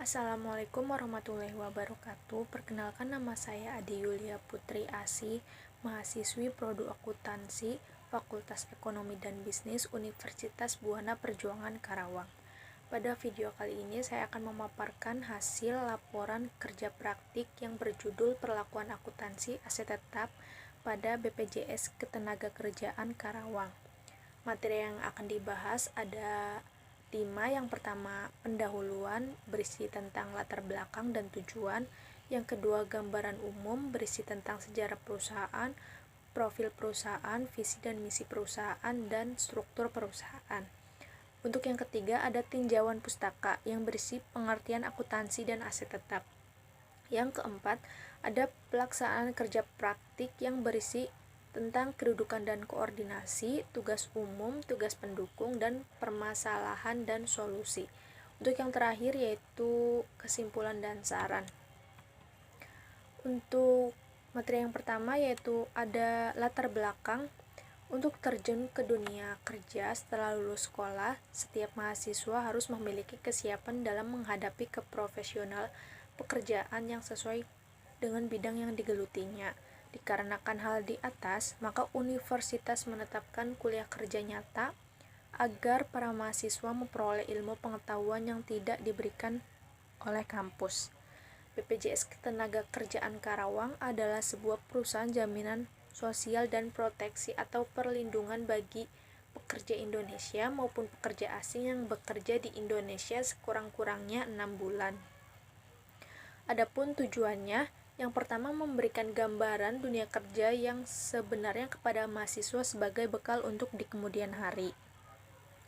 Assalamualaikum warahmatullahi wabarakatuh. Perkenalkan, nama saya Adi Yulia Putri Asih, mahasiswi Prodi Akuntansi, Fakultas Ekonomi dan Bisnis, Universitas Buana Perjuangan Karawang. Pada video kali ini saya akan memaparkan hasil laporan kerja praktik yang berjudul Perlakuan Akuntansi Aset Tetap pada BPJS Ketenagakerjaan Karawang. Materi yang akan dibahas ada 5. Yang pertama, pendahuluan berisi tentang latar belakang dan tujuan. Yang kedua, gambaran umum berisi tentang sejarah perusahaan, profil perusahaan, visi dan misi perusahaan, dan struktur perusahaan. Untuk yang ketiga, ada tinjauan pustaka yang berisi pengertian akuntansi dan aset tetap. Yang keempat, ada pelaksanaan kerja praktik yang berisi tentang kedudukan dan koordinasi, tugas umum, tugas pendukung, dan permasalahan dan solusi. Untuk yang terakhir yaitu kesimpulan dan saran. Untuk materi yang pertama yaitu ada latar belakang. Untuk terjun ke dunia kerja setelah lulus sekolah, setiap mahasiswa harus memiliki kesiapan dalam menghadapi keprofesional pekerjaan yang sesuai dengan bidang yang digelutinya. Dikarenakan hal di atas, maka universitas menetapkan kuliah kerja nyata agar para mahasiswa memperoleh ilmu pengetahuan yang tidak diberikan oleh kampus. BPJS Ketenagakerjaan Karawang adalah sebuah perusahaan jaminan sosial dan proteksi atau perlindungan bagi pekerja Indonesia maupun pekerja asing yang bekerja di Indonesia sekurang-kurangnya 6 bulan. Adapun tujuannya, yang pertama memberikan gambaran dunia kerja yang sebenarnya kepada mahasiswa sebagai bekal untuk di kemudian hari.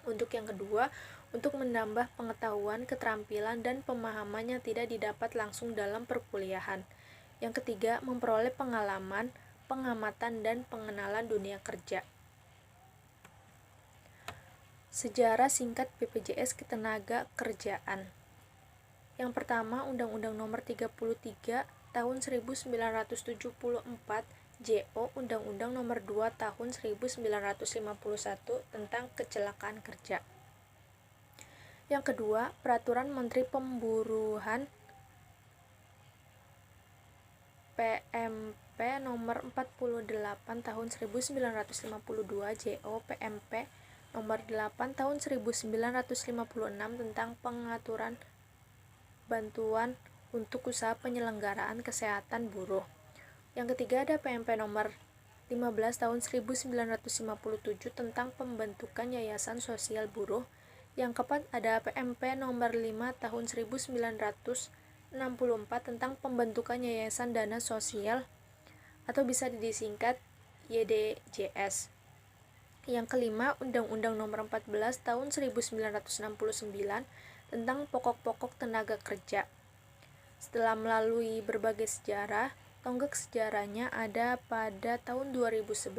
Untuk yang kedua, untuk menambah pengetahuan, keterampilan, dan pemahaman yang tidak didapat langsung dalam perkuliahan. Yang ketiga, memperoleh pengalaman, pengamatan, dan pengenalan dunia kerja. Sejarah singkat BPJS Ketenagakerjaan. Yang pertama, Undang-Undang Nomor 33 Tahun 1974, JO Undang-Undang Nomor 2 Tahun 1951 tentang Kecelakaan Kerja. Yang kedua, Peraturan Menteri Pemburuhan PMP Nomor 48 Tahun 1952, JO PMP Nomor 8 Tahun 1956 tentang pengaturan bantuan untuk usaha penyelenggaraan kesehatan buruh. Yang ketiga, ada PMP Nomor 15 Tahun 1957 tentang pembentukan Yayasan Sosial Buruh. Yang keempat, ada PMP Nomor 5 Tahun 1964 tentang pembentukan Yayasan Dana Sosial atau bisa disingkat YDJS. Yang kelima, Undang-Undang Nomor 14 Tahun 1969 tentang pokok-pokok tenaga kerja. Setelah melalui berbagai sejarah, tonggak sejarahnya ada pada tahun 2011,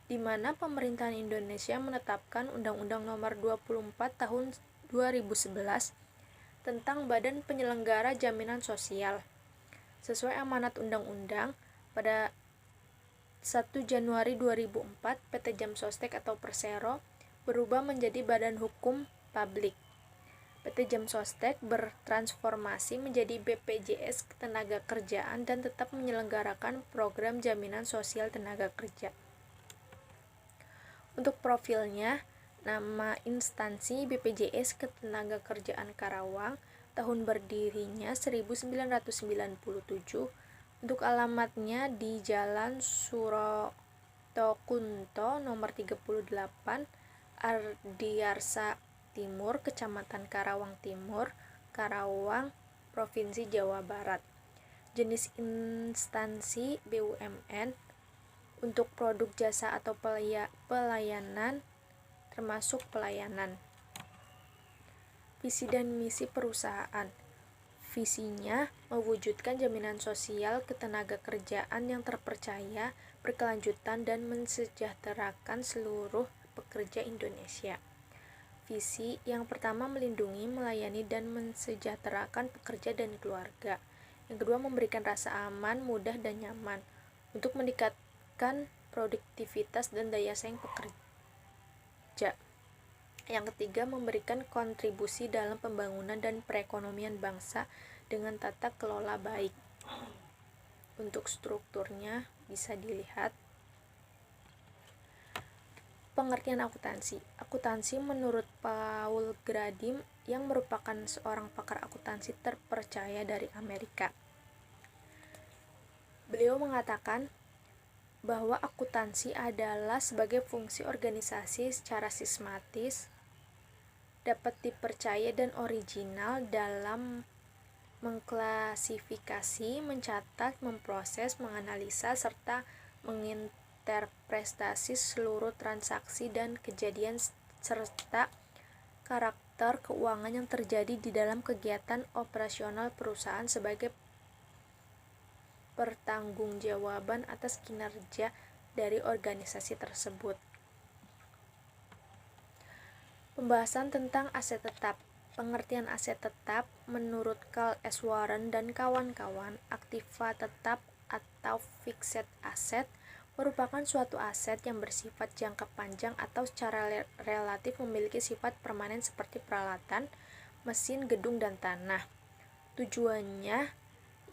di mana pemerintahan Indonesia menetapkan Undang-Undang Nomor 24 Tahun 2011 tentang Badan Penyelenggara Jaminan Sosial. Sesuai amanat undang-undang, pada 1 Januari 2004, PT Jam Sostek atau Persero berubah menjadi Badan Hukum Publik. PT Jam Sostek bertransformasi menjadi BPJS Ketenagakerjaan dan tetap menyelenggarakan program jaminan sosial tenaga kerja. Untuk profilnya, nama instansi BPJS Ketenagakerjaan Karawang, tahun berdirinya 1997, untuk alamatnya di Jalan Surotokunto nomor 38, Ardiarsa Timur, Kecamatan Karawang Timur, Karawang, Provinsi Jawa Barat. Jenis instansi BUMN. Untuk produk jasa atau pelayanan termasuk pelayanan. Visi dan misi perusahaan. Visinya mewujudkan jaminan sosial ketenagakerjaan yang terpercaya, berkelanjutan, dan mensejahterakan seluruh pekerja Indonesia. Visi yang pertama melindungi, melayani, dan mensejahterakan pekerja dan keluarga. Yang kedua, memberikan rasa aman, mudah, dan nyaman untuk meningkatkan produktivitas dan daya saing pekerja. Yang ketiga, memberikan kontribusi dalam pembangunan dan perekonomian bangsa dengan tata kelola baik. Untuk strukturnya bisa dilihat. Pengertian akuntansi. Akuntansi menurut Paul Gradim yang merupakan seorang pakar akuntansi terpercaya dari Amerika. Beliau mengatakan bahwa akuntansi adalah sebagai fungsi organisasi secara sistematis, dapat dipercaya dan original dalam mengklasifikasi, mencatat, memproses, menganalisa, serta menginterpretasi seluruh transaksi dan kejadian serta karakter keuangan yang terjadi di dalam kegiatan operasional perusahaan sebagai pertanggungjawaban atas kinerja dari organisasi tersebut. Pembahasan tentang aset tetap. Pengertian aset tetap menurut Carl S. Warren dan kawan-kawan, aktiva tetap atau fixed asset merupakan suatu aset yang bersifat jangka panjang atau secara relatif memiliki sifat permanen seperti peralatan, mesin, gedung, dan tanah. Tujuannya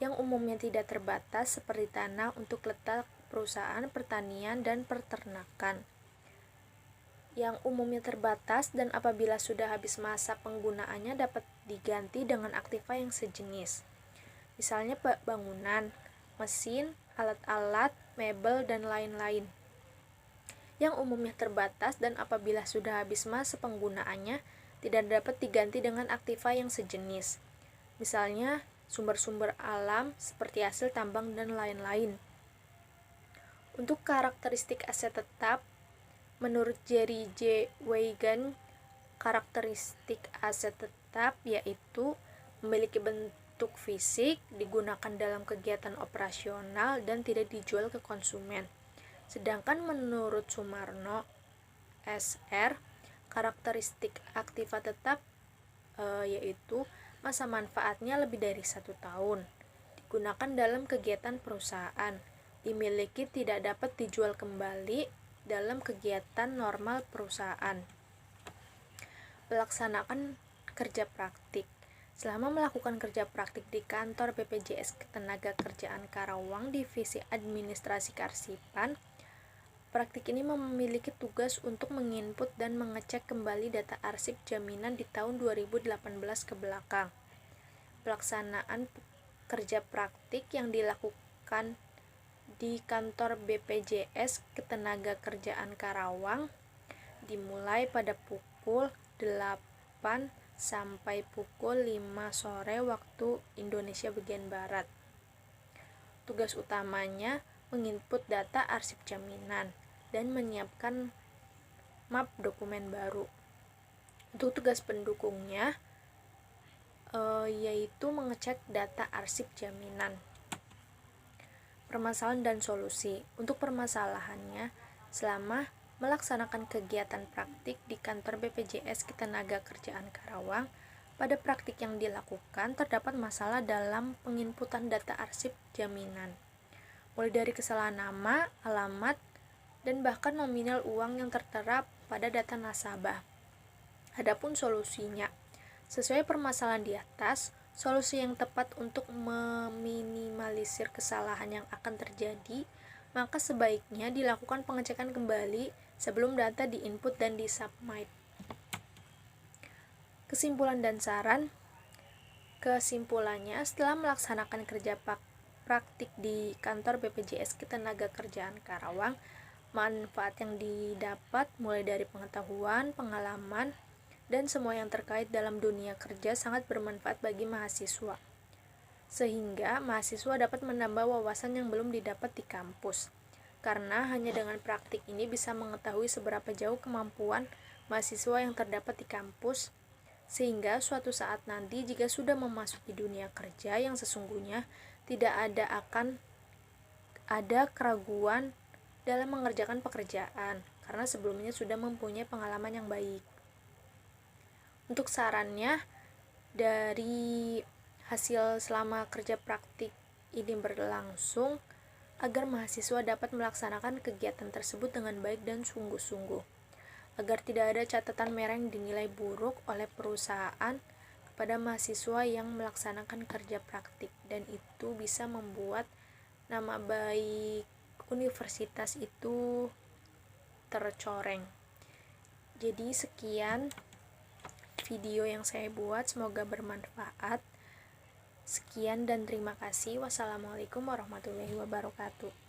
yang umumnya tidak terbatas seperti tanah untuk letak perusahaan, pertanian, dan peternakan. Yang umumnya terbatas dan apabila sudah habis masa penggunaannya dapat diganti dengan aktiva yang sejenis. Misalnya bangunan, mesin, alat-alat, mebel, dan lain-lain. Yang umumnya terbatas dan apabila sudah habis masa penggunaannya tidak dapat diganti dengan aktiva yang sejenis. Misalnya sumber-sumber alam seperti hasil tambang dan lain-lain. Untuk karakteristik aset tetap, menurut Jerry J. Weigand, karakteristik aset tetap yaitu memiliki bentuk fisik, digunakan dalam kegiatan operasional, dan tidak dijual ke konsumen. Sedangkan menurut Sumarno, S.R., karakteristik aktiva tetap yaitu masa manfaatnya lebih dari 1 tahun, digunakan dalam kegiatan perusahaan, dimiliki, tidak dapat dijual kembali dalam kegiatan normal perusahaan. Melaksanakan kerja praktik. Selama melakukan kerja praktik di kantor BPJS Ketenagakerjaan Karawang Divisi Administrasi Karsipan, praktik ini memiliki tugas untuk menginput dan mengecek kembali data arsip jaminan di tahun 2018 ke belakang. Pelaksanaan kerja praktik yang dilakukan di kantor BPJS Ketenagakerjaan Karawang dimulai pada pukul 8 sampai pukul 5 sore waktu Indonesia bagian Barat. Tugas utamanya menginput data arsip jaminan dan menyiapkan map dokumen baru. Untuk tugas pendukungnya yaitu mengecek data arsip jaminan. Permasalahan dan solusi. Untuk permasalahannya, selama melaksanakan kegiatan praktik di kantor BPJS Ketenagakerjaan Karawang, pada praktik yang dilakukan terdapat masalah dalam penginputan data arsip jaminan, mulai dari kesalahan nama, alamat, dan bahkan nominal uang yang tertera pada data nasabah. Adapun solusinya, sesuai permasalahan di atas, solusi yang tepat untuk meminimalisir kesalahan yang akan terjadi, maka sebaiknya dilakukan pengecekan kembali sebelum data diinput dan disubmit. Kesimpulan dan saran. Kesimpulannya, setelah melaksanakan kerja praktik di kantor BPJS Ketenagakerjaan Karawang, manfaat yang didapat mulai dari pengetahuan, pengalaman, dan semua yang terkait dalam dunia kerja sangat bermanfaat bagi mahasiswa, sehingga mahasiswa dapat menambah wawasan yang belum didapat di kampus, karena hanya dengan praktik ini bisa mengetahui seberapa jauh kemampuan mahasiswa yang terdapat di kampus, sehingga suatu saat nanti jika sudah memasuki dunia kerja yang sesungguhnya tidak akan ada keraguan dalam mengerjakan pekerjaan, karena sebelumnya sudah mempunyai pengalaman yang baik. Untuk sarannya, dari hasil selama kerja praktik ini berlangsung, agar mahasiswa dapat melaksanakan kegiatan tersebut dengan baik dan sungguh-sungguh. agar tidak ada catatan merah yang dinilai buruk oleh perusahaan kepada mahasiswa yang melaksanakan kerja praktik, dan itu bisa membuat nama baik universitas itu tercoreng. Jadi sekian video yang saya buat, semoga bermanfaat. Sekian dan terima kasih. Wassalamualaikum warahmatullahi wabarakatuh.